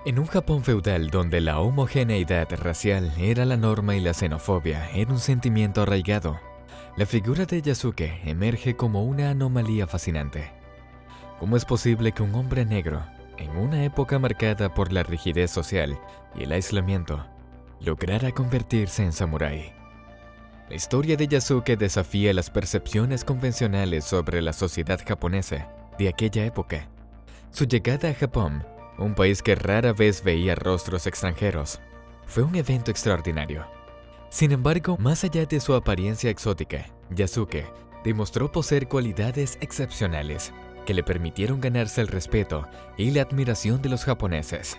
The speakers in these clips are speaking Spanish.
En un Japón feudal donde la homogeneidad racial era la norma y la xenofobia era un sentimiento arraigado, la figura de Yasuke emerge como una anomalía fascinante. ¿Cómo es posible que un hombre negro, en una época marcada por la rigidez social y el aislamiento, lograra convertirse en samurái? La historia de Yasuke desafía las percepciones convencionales sobre la sociedad japonesa de aquella época. Su llegada a Japón, un país que rara vez veía rostros extranjeros, fue un evento extraordinario. Sin embargo, más allá de su apariencia exótica, Yasuke demostró poseer cualidades excepcionales que le permitieron ganarse el respeto y la admiración de los japoneses.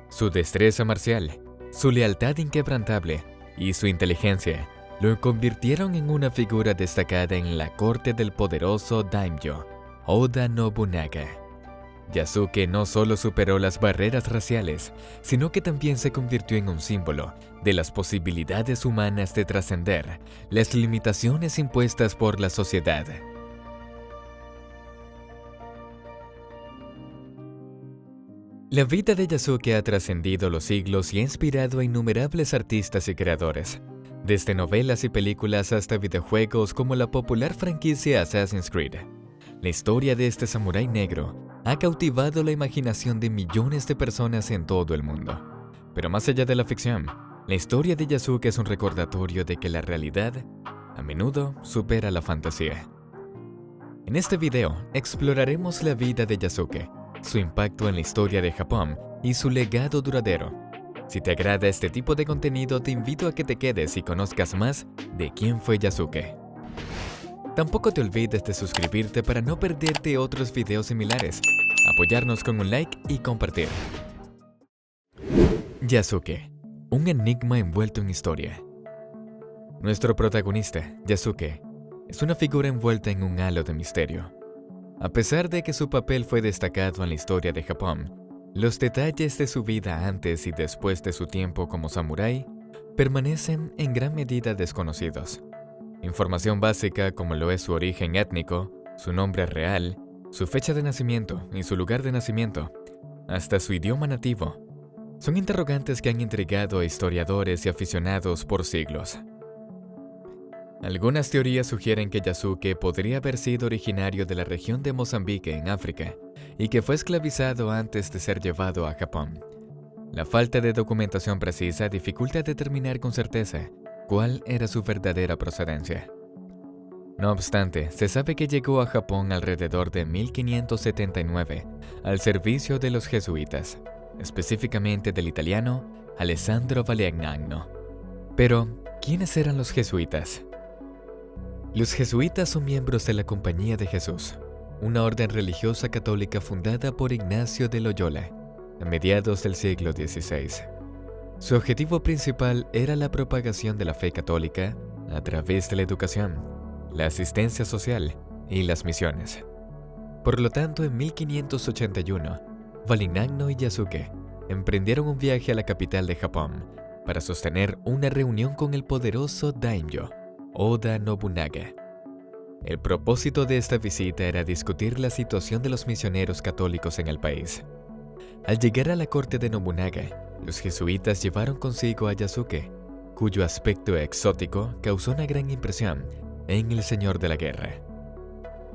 Su destreza marcial, su lealtad inquebrantable y su inteligencia lo convirtieron en una figura destacada en la corte del poderoso daimyo, Oda Nobunaga. Yasuke no solo superó las barreras raciales, sino que también se convirtió en un símbolo de las posibilidades humanas de trascender las limitaciones impuestas por la sociedad. La vida de Yasuke ha trascendido los siglos y ha inspirado a innumerables artistas y creadores, desde novelas y películas hasta videojuegos como la popular franquicia Assassin's Creed. La historia de este samurái negro ha cautivado la imaginación de millones de personas en todo el mundo. Pero más allá de la ficción, la historia de Yasuke es un recordatorio de que la realidad, a menudo, supera la fantasía. En este video, exploraremos la vida de Yasuke, su impacto en la historia de Japón y su legado duradero. Si te agrada este tipo de contenido, te invito a que te quedes y conozcas más de quién fue Yasuke. Tampoco te olvides de suscribirte para no perderte otros videos similares, apoyarnos con un like y compartir. Yasuke, un enigma envuelto en historia. Nuestro protagonista, Yasuke, es una figura envuelta en un halo de misterio. A pesar de que su papel fue destacado en la historia de Japón, los detalles de su vida antes y después de su tiempo como samurái permanecen en gran medida desconocidos. Información básica como lo es su origen étnico, su nombre real, su fecha de nacimiento y su lugar de nacimiento, hasta su idioma nativo, son interrogantes que han intrigado a historiadores y aficionados por siglos. Algunas teorías sugieren que Yasuke podría haber sido originario de la región de Mozambique en África y que fue esclavizado antes de ser llevado a Japón. La falta de documentación precisa dificulta determinar con certeza cuál era su verdadera procedencia. No obstante, se sabe que llegó a Japón alrededor de 1579 al servicio de los jesuitas, específicamente del italiano Alessandro Valiagnano. Pero, ¿quiénes eran los jesuitas? Los jesuitas son miembros de la Compañía de Jesús, una orden religiosa católica fundada por Ignacio de Loyola a mediados del siglo XVI. Su objetivo principal era la propagación de la fe católica a través de la educación, la asistencia social y las misiones. Por lo tanto, en 1581, Valignano y Yasuke emprendieron un viaje a la capital de Japón para sostener una reunión con el poderoso daimyo, Oda Nobunaga. El propósito de esta visita era discutir la situación de los misioneros católicos en el país. Al llegar a la corte de Nobunaga, los jesuitas llevaron consigo a Yasuke, cuyo aspecto exótico causó una gran impresión en el señor de la guerra.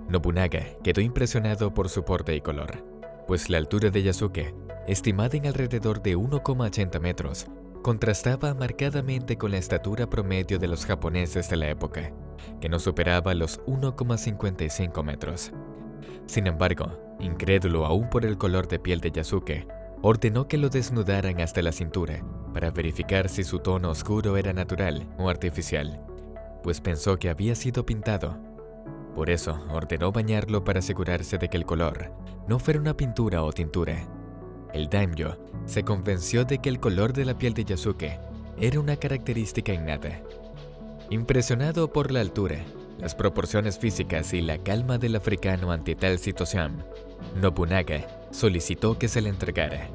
Nobunaga quedó impresionado por su porte y color, pues la altura de Yasuke, estimada en alrededor de 1,80 metros, contrastaba marcadamente con la estatura promedio de los japoneses de la época, que no superaba los 1,55 metros. Sin embargo, incrédulo aún por el color de piel de Yasuke, ordenó que lo desnudaran hasta la cintura para verificar si su tono oscuro era natural o artificial, pues pensó que había sido pintado. Por eso, ordenó bañarlo para asegurarse de que el color no fuera una pintura o tintura. El daimyo se convenció de que el color de la piel de Yasuke era una característica innata. Impresionado por la altura, las proporciones físicas y la calma del africano ante tal situación, Nobunaga solicitó que se le entregara.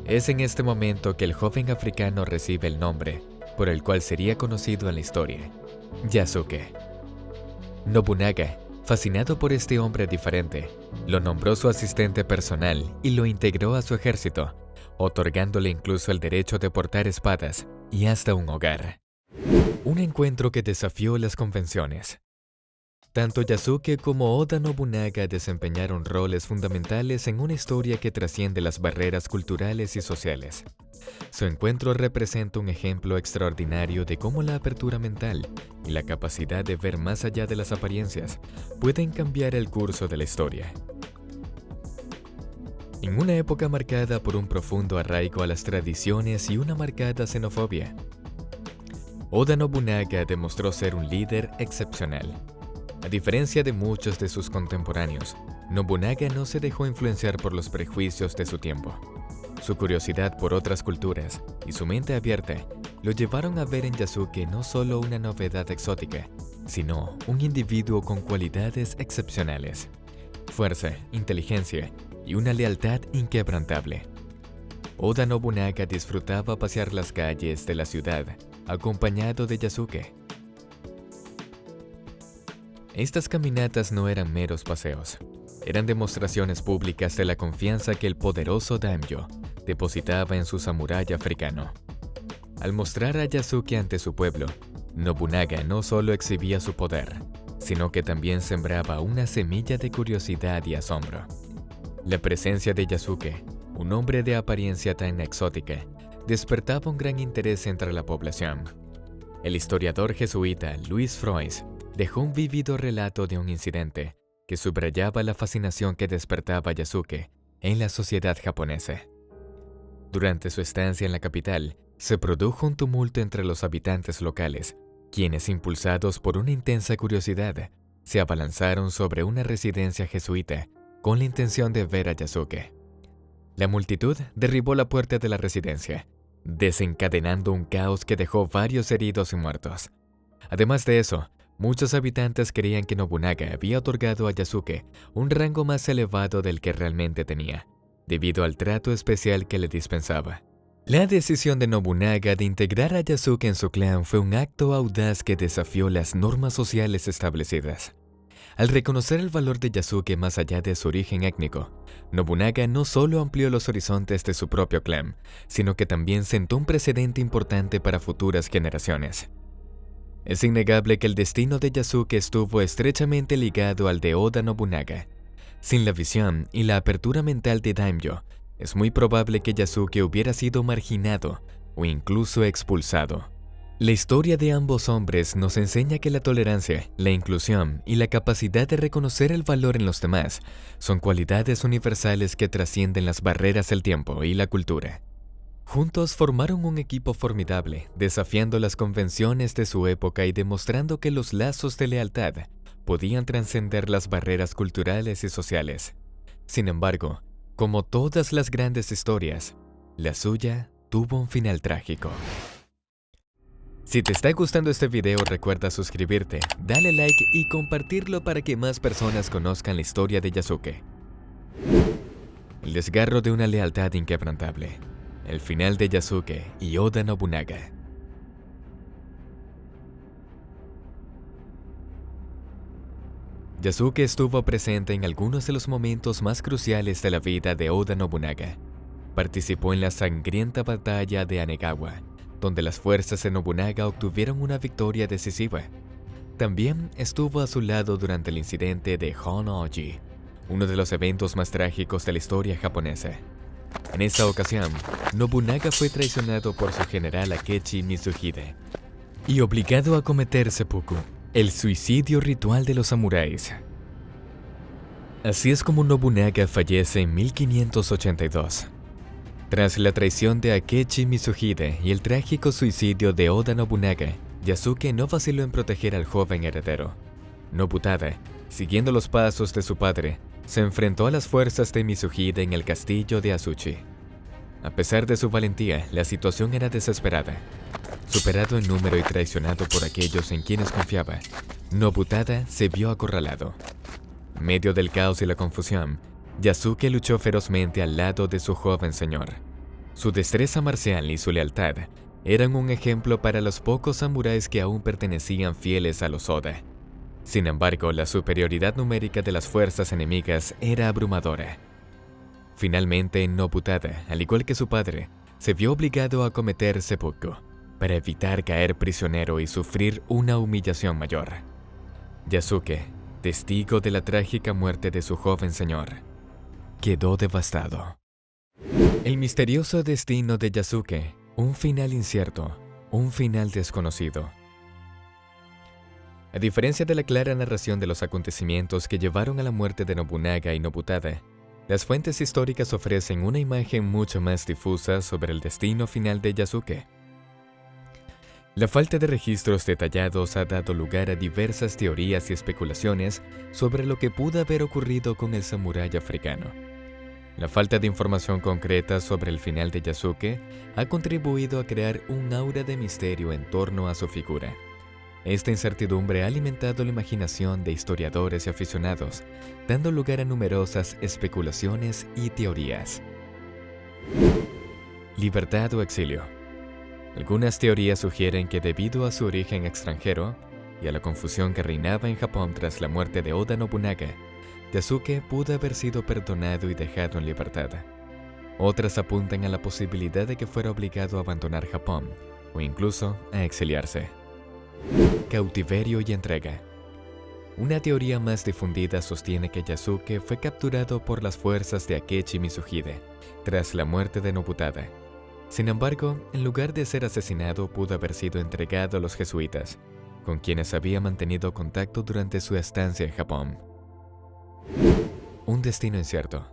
Es en este momento que el joven africano recibe el nombre por el cual sería conocido en la historia, Yasuke. Nobunaga Fascinado por este hombre diferente, lo nombró su asistente personal y lo integró a su ejército, otorgándole incluso el derecho de portar espadas y hasta un hogar. Un encuentro que desafió las convenciones. Tanto Yasuke como Oda Nobunaga desempeñaron roles fundamentales en una historia que trasciende las barreras culturales y sociales. Su encuentro representa un ejemplo extraordinario de cómo la apertura mental y la capacidad de ver más allá de las apariencias pueden cambiar el curso de la historia. En una época marcada por un profundo arraigo a las tradiciones y una marcada xenofobia, Oda Nobunaga demostró ser un líder excepcional. A diferencia de muchos de sus contemporáneos, Nobunaga no se dejó influenciar por los prejuicios de su tiempo. Su curiosidad por otras culturas y su mente abierta lo llevaron a ver en Yasuke no solo una novedad exótica, sino un individuo con cualidades excepcionales, fuerza, inteligencia y una lealtad inquebrantable. Oda Nobunaga disfrutaba pasear las calles de la ciudad acompañado de Yasuke. Estas caminatas no eran meros paseos, eran demostraciones públicas de la confianza que el poderoso daimyo depositaba en su samurái africano. Al mostrar a Yasuke ante su pueblo, Nobunaga no solo exhibía su poder, sino que también sembraba una semilla de curiosidad y asombro. La presencia de Yasuke, un hombre de apariencia tan exótica, despertaba un gran interés entre la población. El historiador jesuita Louis Frois dejó un vívido relato de un incidente que subrayaba la fascinación que despertaba Yasuke en la sociedad japonesa. Durante su estancia en la capital, se produjo un tumulto entre los habitantes locales, quienes, impulsados por una intensa curiosidad, se abalanzaron sobre una residencia jesuita con la intención de ver a Yasuke. La multitud derribó la puerta de la residencia, desencadenando un caos que dejó varios heridos y muertos. Además de eso, muchos habitantes creían que Nobunaga había otorgado a Yasuke un rango más elevado del que realmente tenía, debido al trato especial que le dispensaba. La decisión de Nobunaga de integrar a Yasuke en su clan fue un acto audaz que desafió las normas sociales establecidas. Al reconocer el valor de Yasuke más allá de su origen étnico, Nobunaga no solo amplió los horizontes de su propio clan, sino que también sentó un precedente importante para futuras generaciones. Es innegable que el destino de Yasuke estuvo estrechamente ligado al de Oda Nobunaga. Sin la visión y la apertura mental de daimyo, es muy probable que Yasuke hubiera sido marginado o incluso expulsado. La historia de ambos hombres nos enseña que la tolerancia, la inclusión y la capacidad de reconocer el valor en los demás son cualidades universales que trascienden las barreras del tiempo y la cultura. Juntos formaron un equipo formidable, desafiando las convenciones de su época y demostrando que los lazos de lealtad podían trascender las barreras culturales y sociales. Sin embargo, como todas las grandes historias, la suya tuvo un final trágico. Si te está gustando este video, recuerda suscribirte, dale like y compartirlo para que más personas conozcan la historia de Yasuke. El desgarro de una lealtad inquebrantable. El final de Yasuke y Oda Nobunaga. Yasuke estuvo presente en algunos de los momentos más cruciales de la vida de Oda Nobunaga. Participó en la sangrienta batalla de Anegawa, donde las fuerzas de Nobunaga obtuvieron una victoria decisiva. También estuvo a su lado durante el incidente de Hon-Oji, uno de los eventos más trágicos de la historia japonesa. En esta ocasión, Nobunaga fue traicionado por su general Akechi Mitsuhide y obligado a cometer seppuku, el suicidio ritual de los samuráis. Así es como Nobunaga fallece en 1582. Tras la traición de Akechi Mitsuhide y el trágico suicidio de Oda Nobunaga, Yasuke no vaciló en proteger al joven heredero. Nobutada, siguiendo los pasos de su padre, se enfrentó a las fuerzas de Mitsuhide en el castillo de Azuchi. A pesar de su valentía, la situación era desesperada. Superado en número y traicionado por aquellos en quienes confiaba, Nobutada se vio acorralado. En medio del caos y la confusión, Yasuke luchó ferozmente al lado de su joven señor. Su destreza marcial y su lealtad eran un ejemplo para los pocos samuráis que aún pertenecían fieles a los Oda. Sin embargo, la superioridad numérica de las fuerzas enemigas era abrumadora. Finalmente, Nobutada, al igual que su padre, se vio obligado a cometer seppuku para evitar caer prisionero y sufrir una humillación mayor. Yasuke, testigo de la trágica muerte de su joven señor, quedó devastado. El misterioso destino de Yasuke, un final incierto, un final desconocido. A diferencia de la clara narración de los acontecimientos que llevaron a la muerte de Nobunaga y Nobutada, las fuentes históricas ofrecen una imagen mucho más difusa sobre el destino final de Yasuke. La falta de registros detallados ha dado lugar a diversas teorías y especulaciones sobre lo que pudo haber ocurrido con el samurái africano. La falta de información concreta sobre el final de Yasuke ha contribuido a crear un aura de misterio en torno a su figura. Esta incertidumbre ha alimentado la imaginación de historiadores y aficionados, dando lugar a numerosas especulaciones y teorías. Libertad o exilio. Algunas teorías sugieren que debido a su origen extranjero y a la confusión que reinaba en Japón tras la muerte de Oda Nobunaga, Yasuke pudo haber sido perdonado y dejado en libertad. Otras apuntan a la posibilidad de que fuera obligado a abandonar Japón o incluso a exiliarse. Cautiverio y entrega. Una teoría más difundida sostiene que Yasuke fue capturado por las fuerzas de Akechi Mitsuhide tras la muerte de Nobutada. Sin embargo, en lugar de ser asesinado, pudo haber sido entregado a los jesuitas, con quienes había mantenido contacto durante su estancia en Japón. Un destino incierto.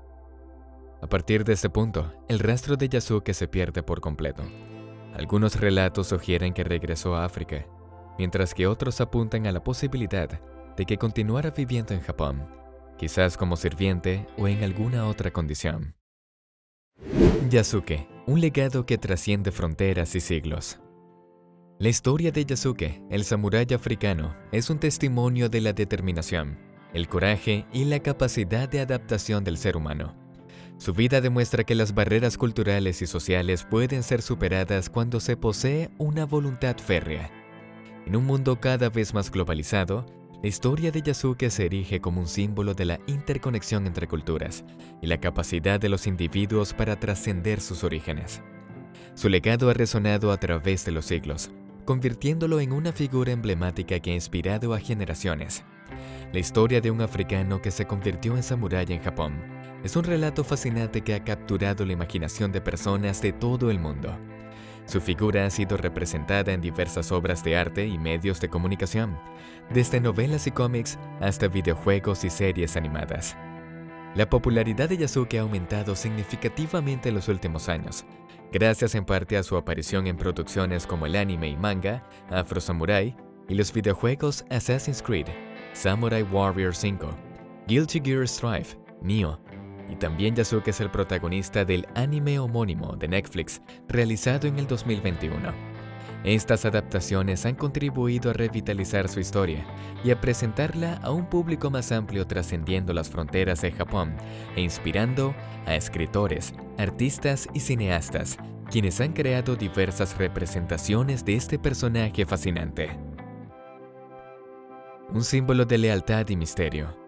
A partir de este punto, el rastro de Yasuke se pierde por completo. Algunos relatos sugieren que regresó a África, mientras que otros apuntan a la posibilidad de que continuara viviendo en Japón, quizás como sirviente o en alguna otra condición. Yasuke, un legado que trasciende fronteras y siglos. La historia de Yasuke, el samurái africano, es un testimonio de la determinación, el coraje y la capacidad de adaptación del ser humano. Su vida demuestra que las barreras culturales y sociales pueden ser superadas cuando se posee una voluntad férrea. En un mundo cada vez más globalizado, la historia de Yasuke se erige como un símbolo de la interconexión entre culturas y la capacidad de los individuos para trascender sus orígenes. Su legado ha resonado a través de los siglos, convirtiéndolo en una figura emblemática que ha inspirado a generaciones. La historia de un africano que se convirtió en samurái en Japón es un relato fascinante que ha capturado la imaginación de personas de todo el mundo. Su figura ha sido representada en diversas obras de arte y medios de comunicación, desde novelas y cómics hasta videojuegos y series animadas. La popularidad de Yasuke ha aumentado significativamente en los últimos años, gracias en parte a su aparición en producciones como el anime y manga Afro Samurai y los videojuegos Assassin's Creed, Samurai Warrior 5, Guilty Gear Strive, Nioh. Y también Yasuke es el protagonista del anime homónimo de Netflix, realizado en el 2021. Estas adaptaciones han contribuido a revitalizar su historia y a presentarla a un público más amplio trascendiendo las fronteras de Japón e inspirando a escritores, artistas y cineastas, quienes han creado diversas representaciones de este personaje fascinante. Un símbolo de lealtad y misterio.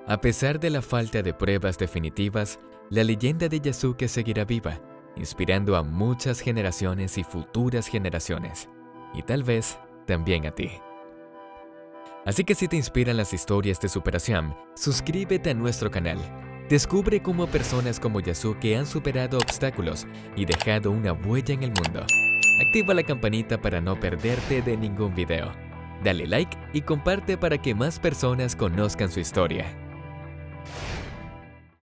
A pesar de la falta de pruebas definitivas, la leyenda de Yasuke seguirá viva, inspirando a muchas generaciones y futuras generaciones, y tal vez también a ti. Así que si te inspiran las historias de superación, suscríbete a nuestro canal. Descubre cómo personas como Yasuke han superado obstáculos y dejado una huella en el mundo. Activa la campanita para no perderte de ningún video. Dale like y comparte para que más personas conozcan su historia.